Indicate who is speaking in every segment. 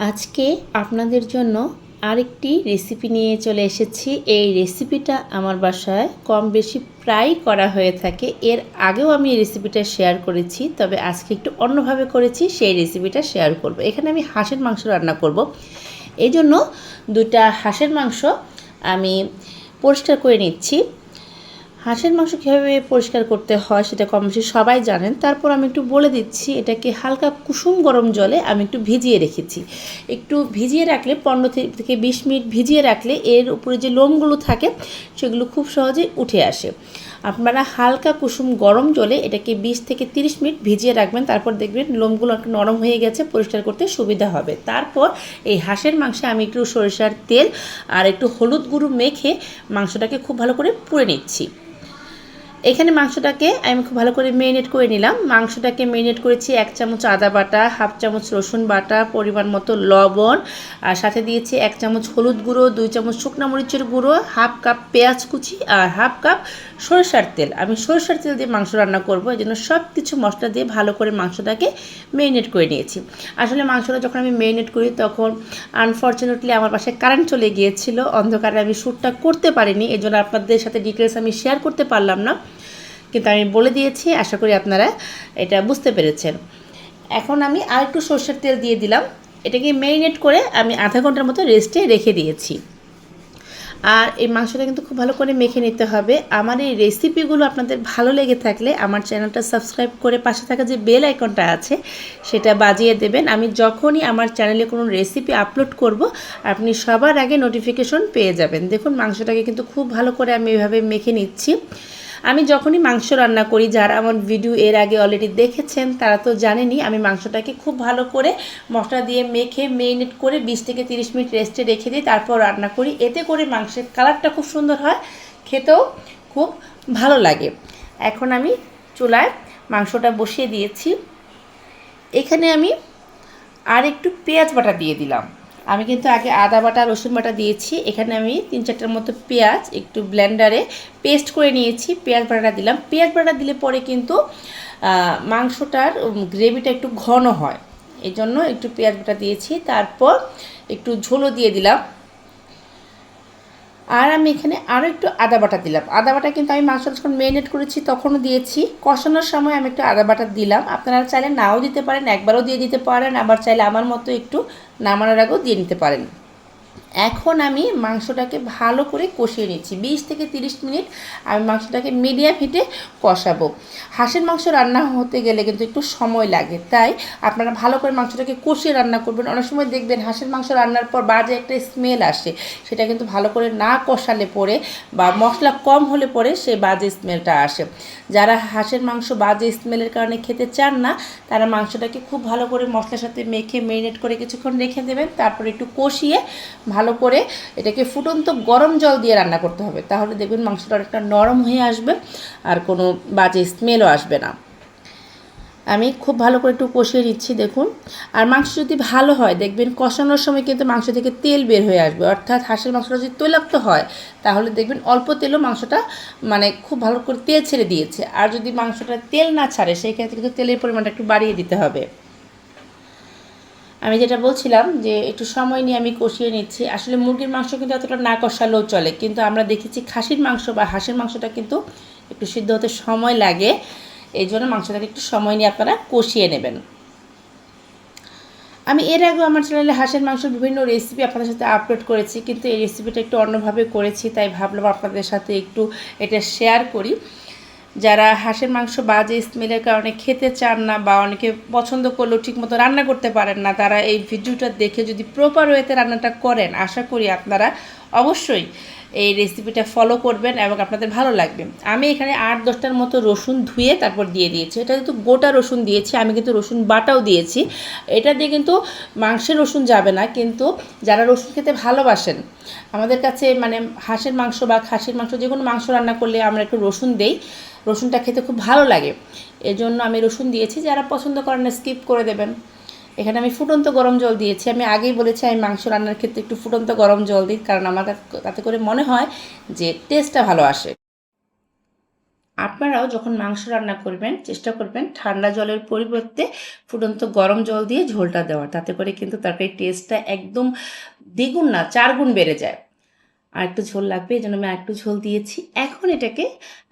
Speaker 1: আজকে আপনাদের জন্য আরেকটি রেসিপি নিয়ে চলে এসেছি। এই রেসিপিটা আমার বাসায় কম বেশি প্রায় করা হয়ে থাকে। এর আগেও আমি এই রেসিপিটা শেয়ার করেছি, তবে আজকে একটু অন্যভাবে করেছি, সেই রেসিপিটা শেয়ার করব। এখানে আমি হাঁসের মাংস রান্না করব। এই জন্য দুইটা হাঁসের মাংস আমি পরিষ্কার করে নিচ্ছি। হাঁসের মাংস কীভাবে পরিষ্কার করতে হয় সেটা কম বেশি সবাই জানেন, তারপর আমি একটু বলে দিচ্ছি। এটাকে হালকা কুসুম গরম জলে আমি একটু ভিজিয়ে রেখেছি। একটু ভিজিয়ে রাখলে 15 থেকে 20 মিনিট ভিজিয়ে রাখলে এর উপরে যে লোমগুলো থাকে সেগুলো খুব সহজেই উঠে আসে। আপনারা হালকা কুসুম গরম জলে এটাকে 20 থেকে 30 মিনিট ভিজিয়ে রাখবেন, তারপর দেখবেন লোমগুলো একটু নরম হয়ে গেছে, পরিষ্কার করতে সুবিধা হবে। তারপর এই হাঁসের মাংসে আমি একটু সরিষার তেল আর একটু হলুদ গুঁড়ো মেখে মাংসটাকে খুব ভালো করে পুড়ে নিচ্ছি। এখানে মাংসটাকে আমি খুব ভালো করে মেরিনেট করে নিলাম। মাংসটাকে মেরিনেট করেছি 1 চামচ আদা বাটা, হাফ চামচ রসুন বাটা, পরিমাণ মতো লবণ, আর সাথে দিয়েছি 1 চামচ হলুদ গুঁড়ো, 2 চামচ শুকনো মরিচের গুঁড়ো, হাফ কাপ পেঁয়াজ কুচি আর হাফ কাপ সরিষার তেল। আমি সরিষার তেল দিয়ে মাংস রান্না করব, এই জন্য সব কিছু মশলা দিয়ে ভালো করে মাংসটাকে মেরিনেট করে নিয়েছি। আসলে মাংসটা যখন আমি মেরিনেট করি তখন আনফর্চুনেটলি আমার বাসায় কারেন্ট চলে গিয়েছিল, অন্ধকারে আমি শ্যুটটা করতে পারিনি, এই জন্য আপনাদের সাথে ডিটেলস আমি শেয়ার করতে পারলাম না, কিন্তু আমি বলে দিয়েছি। আশা করি আপনারা এটা বুঝতে পেরেছেন। এখন আমি আর একটু সরষের তেল দিয়ে দিলাম। এটাকে মেরিনেট করে আমি আধা ঘন্টার মতো রেস্টে রেখে দিয়েছি। আর এই মাংসটা কিন্তু খুব ভালো করে মেখে নিতে হবে। আমার এই রেসিপিগুলো আপনাদের ভালো লেগে থাকলে আমার চ্যানেলটা সাবস্ক্রাইব করে পাশে থাকা যে বেল আইকনটা আছে সেটা বাজিয়ে দেবেন। আমি যখনই আমার চ্যানেলে কোনো রেসিপি আপলোড করব আপনি সবার আগে নোটিফিকেশন পেয়ে যাবেন। দেখুন মাংসটাকে কিন্তু খুব ভালো করে আমি এভাবে মেখে নিচ্ছি। আমি যখনই মাংস রান্না করি, যারা আমার ভিডিও এর আগে অলরেডি দেখেছেন তারা তো জানেনই, আমি মাংসটাকে খুব ভালো করে মশলা দিয়ে মেখে মেরিনেট করে 20 থেকে 30 মিনিট রেস্টে রেখে দিই, তারপর রান্না করি। এতে করে মাংসের কালারটা খুব সুন্দর হয়, খেতেও খুব ভালো লাগে। এখন আমি চুলায় মাংসটা বসিয়ে দিয়েছি। এখানে আমি আর একটু পেঁয়াজ বাটা দিয়ে দিলাম। আমি কিন্তু আগে আদা বাটা রসুন বাটা দিয়েছি। এখানে আমি 3-4টার মতো পেঁয়াজ একটু ব্লেন্ডারে পেস্ট করে নিয়েছি, পেঁয়াজ বাটাটা দিলাম। পেঁয়াজ বাটা দিলে পরে কিন্তু মাংসটার গ্রেভিটা একটু ঘন হয়, এই জন্য একটু পেঁয়াজ বাটা দিয়েছি। তারপর একটু ঝোলও দিয়ে দিলাম। আর আমি এখানে আরও একটু আদা বাটা দিলাম। আদা বাটা কিন্তু আমি মাংসটা যখন মেরিনেট করেছি তখনও দিয়েছি, কষানোর সময় আমি একটু আদা বাটা দিলাম। আপনারা চাইলে নাও দিতে পারেন, একবারও দিয়ে দিতে পারেন, আবার চাইলে আমার মতো একটু নামানোর আগেও দিয়ে নিতে পারেন। এখন আমি মাংসটাকে ভালো করে কষিয়ে নিচ্ছি। 20 থেকে 30 মিনিট আমি মাংসটাকে মিডিয়াম হিটে কষাবো। হাঁসের মাংস রান্না হতে গেলে কিন্তু একটু সময় লাগে, তাই আপনারা ভালো করে মাংসটাকে কষিয়ে রান্না করবেন। অনেক সময় দেখবেন হাঁসের মাংস রান্নার পর বাজে একটা স্মেল আসে, সেটা কিন্তু ভালো করে না কষালে পরে বা মশলা কম হলে পরে সেই বাজে স্মেলটা আসে। যারা হাঁসের মাংস বাজে স্মেলের কারণে খেতে চান না, তারা মাংসটাকে খুব ভালো করে মশলার সাথে মেখে মেরিনেট করে কিছুক্ষণ রেখে দেবেন, তারপর একটু কষিয়ে ভালো করে এটাকে ফুটন্ত গরম জল দিয়ে রান্না করতে হবে। তাহলে দেখবেন মাংসটা অনেকটা নরম হয়ে আসবে আর কোনো বাজে স্মেলও আসবে না। আমি খুব ভালো করে একটু কষিয়ে নিচ্ছি দেখুন। আর মাংস যদি ভালো হয় দেখবেন কষানোর সময় কিন্তু মাংস থেকে তেল বের হয়ে আসবে, অর্থাৎ হাঁসের মাংসটা যদি তৈলাক্ত হয় তাহলে দেখবেন অল্প তেলও মাংসটা মানে খুব ভালো করে তেল ছেড়ে দিয়েছে। আর যদি মাংসটা তেল না ছাড়ে সেই ক্ষেত্রে কিন্তু তেলের পরিমাণটা একটু বাড়িয়ে দিতে হবে। আমি যেটা বলছিলাম যে একটু সময় নিয়ে আমি কষিয়ে নিচ্ছি। আসলে মুরগির মাংস কিন্তু এতটা না কষালেও চলে, কিন্তু আমরা দেখেছি খাসির মাংস বা হাঁসের মাংসটা কিন্তু একটু সিদ্ধ হতে সময় লাগে, এই জন্য মাংসটাকে একটু সময় নিয়ে আপনারা কষিয়ে নেবেন। আমি এর আগেও আমার চ্যানেলে হাঁসের মাংসের বিভিন্ন রেসিপি আপনাদের সাথে আপলোড করেছি, কিন্তু এই রেসিপিটা একটু অন্যভাবে করেছি, তাই ভাবলাম আপনাদের সাথে একটু এটা শেয়ার করি। যারা হাঁসের মাংস বাজে স্মেলের কারণে খেতে চান না বা অনেকে পছন্দ করলেও ঠিকমতো রান্না করতে পারেন না, তারা এই ভিডিওটা দেখে যদি প্রপার ওয়েতে রান্নাটা করেন আশা করি আপনারা অবশ্যই এই রেসিপিটা ফলো করবেন এবং আপনাদের ভালো লাগবে। আমি এখানে 8-10টার মতো রসুন ধুয়ে তারপর দিয়ে দিয়েছি। এটা কিন্তু গোটা রসুন দিয়েছি, আমি কিন্তু রসুন বাটাও দিয়েছি। এটা দিয়ে কিন্তু মাংসের রসুন যাবে না, কিন্তু যারা রসুন খেতে ভালোবাসেন, আমাদের কাছে মানে হাঁসের মাংস বা খাসির মাংস যে কোনো মাংস রান্না করলে আমরা একটু রসুন দেই, রসুনটা খেতে খুব ভালো লাগে, এজন্য আমি রসুন দিয়েছি। যারা পছন্দ করেন না স্কিপ করে দেবেন। এখানে আমি ফুটন্ত গরম জল দিয়েছি। আমি আগেই বলেছি আমি মাংস রান্নার ক্ষেত্রে একটু ফুটন্ত গরম জল দিই, কারণ আমার তাতে করে মনে হয় যে টেস্টটা ভালো আসে। আপনারাও যখন মাংস রান্না করবেন চেষ্টা করবেন ঠান্ডা জলের পরিবর্তে ফুটন্ত গরম জল দিয়ে ঝোলটা দেওয়ার, তাতে করে কিন্তু তরকারির টেস্টটা একদম দ্বিগুণ না 4 গুণ বেড়ে যায়। আর একটু ঝোল লাগবে, এই জন্য আমি আরেকটু ঝোল দিয়েছি। এখন এটাকে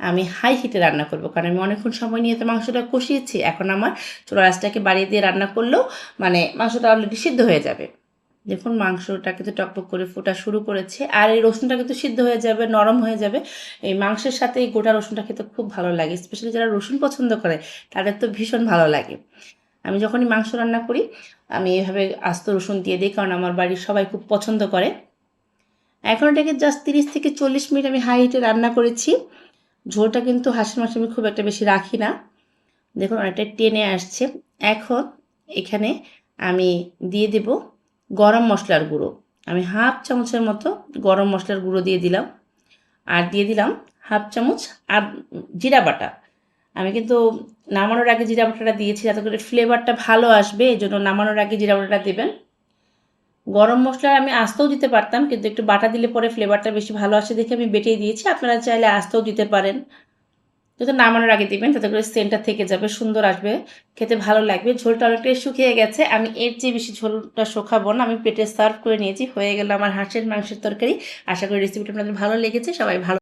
Speaker 1: আমি হাই হিটে রান্না করব, কারণ আমি অনেকক্ষণ সময় নিয়ে তো মাংসটা কষিয়েছি। এখন আমার চুলার আঁচটাকে বাড়িয়ে দিয়ে রান্না করলেও মানে মাংসটা অলরেডি সিদ্ধ হয়ে যাবে। দেখুন মাংসটা কিন্তু টকবক করে ফোটা শুরু করেছে, আর এই রসুনটা কিন্তু সিদ্ধ হয়ে যাবে, নরম হয়ে যাবে। এই মাংসের সাথে এই গোটা রসুনটা খেতে খুব ভালো লাগে, স্পেশালি যারা রসুন পছন্দ করে তাদের তো ভীষণ ভালো লাগে। আমি যখনই মাংস রান্না করি আমি এভাবে আস্ত রসুন দিয়ে দিই, কারণ আমার বাড়ির সবাই খুব পছন্দ করে। এখন এটাকে জাস্ট 30 থেকে 40 মিনিট আমি হাই হিটে রান্না করেছি। ঝোলটা কিন্তু হাঁসের মাংস আমি খুব একটা বেশি রাখি না। দেখুন অনেকটা টেনে আসছে। এখন এখানে আমি দিয়ে দেব গরম মশলার গুঁড়ো। আমি হাফ চামচের মতো গরম মশলার গুঁড়ো দিয়ে দিলাম, আর দিয়ে দিলাম হাফ চামচ আর জিরা বাটা। আমি কিন্তু নামানোর আগে জিরা বাটাটা দিয়েছি যাতে করে ফ্লেভারটা ভালো আসবে, এই জন্য নামানোর আগে জিরা বাটাটা দেবেন। গরম মশলা আমি আস্তেও দিতে পারতাম, কিন্তু একটু বাটা দিলে পরে ফ্লেভারটা বেশি ভালো আসে দেখে আমি বেটেই দিয়েছি। আপনারা চাইলে আস্তেও দিতে পারেন, কিন্তু নামানোর আগে দিবেন, তাতে করে সেন্টটা থেকে যাবে, সুন্দর আসবে, খেতে ভালো লাগবে। ঝোলটা অনেকটাই শুকিয়ে গেছে, আমি এর চেয়ে বেশি ঝোলটা শুকাবো না। আমি পেটে সার্ভ করে নিয়েছি, হয়ে গেল আমার হাঁসের মাংসের তরকারি। আশা করি রেসিপিটা আপনাদের ভালো লেগেছে। সবাই ভালো